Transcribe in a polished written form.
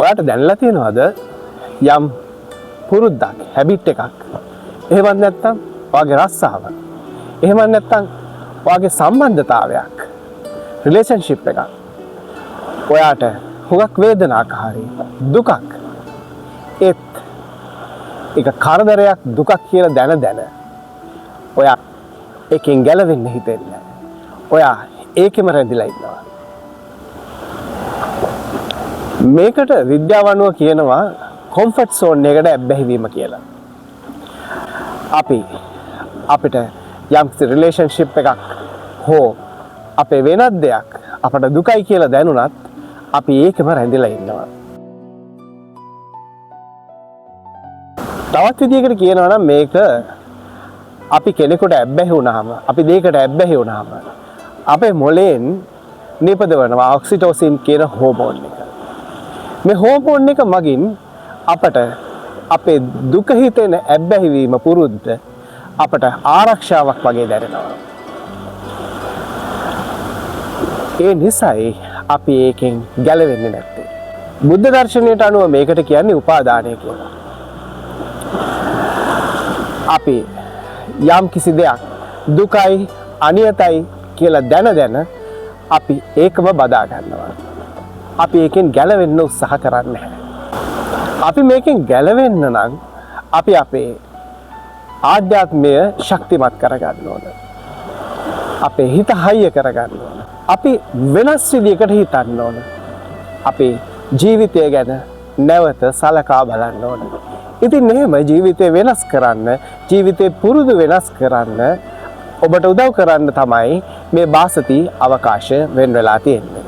ඔයාට දැනලා තියෙනවද යම් පුරුද්දක් හැබිට් එකක් එහෙම නැත්නම් ඔයාගේ රස්සාව එහෙම නැත්නම් ඔයාගේ සම්බන්ධතාවයක් රිලේෂන්ෂිප් එකක් ඔයාට හුඟක් වේදනාකාරී දුකක් ඒත් ඒක කරදරයක් දුකක් කියලා දැන ඔයා ඒකෙන් ගැලවෙන්න හිතෙන්නේ ඔයා ඒකෙම රැඳිලා ඉන්නවා මේකට විද්‍යාව අනුව කියනවා කොම්ෆර්ට් සෝන් එකට ඇබ්බැහි වීම කියලා. අපිට යම් රිලේෂන්ෂිප් එකක් හෝ අපේ වෙනත් දෙයක් අපට දුකයි කියලා දැනුණත් අපි ඒකම රැඳිලා ඉන්නවා. තවත් විදිහකට කියනවා නම් මේක අපි කෙනෙකුට ඇබ්බැහි වුණාම අපි දෙයකට ඇබ්බැහි වුණාම අපේ මොළයෙන් නිපදවනවා ඔක්සිටොසින් කියන හෝමෝන් එක. මේ හෝමෝන් එක මගින් අපට අපේ දුක හිතෙන ඇබ්බැහි වීම පුරුද්ද අපට ආරක්ෂාවක් වගේ දැනෙනවා. ඒ නිසායි අපි ඒකෙන් ගැලවෙන්නේ නැත්තේ. බුද්ධ දර්ශනයට අනුව මේකට කියන්නේ උපාදානය කියලා. අපි යම් කිසි දෙයක් දුකයි අනියතයි කියලා දැන අපි ඒකම බදා ගන්නවා. අපි ඒකෙන් ගැලවෙන්න උත්සාහ කරන්නේ නැහැ. අපි මේකෙන් ගැලවෙන්න නම් අපි අපේ ආධ්‍යාත්මය ශක්තිමත් කරගන්න ඕන. අපේ හිත හයිය කරගන්න ඕන. අපි වෙනස් විදිහකට හිතන්න ඕන. අපේ ජීවිතය ගැන නැවත සලකා බලන්න ඕන. ඉතින් එහෙම ජීවිතය වෙනස් කරන්න, ජීවිතේ පුරුදු වෙනස් කරන්න ඔබට උදව් කරන්න තමයි මේ වාසති අවකාශය වෙන් වෙලා තියෙන්නේ.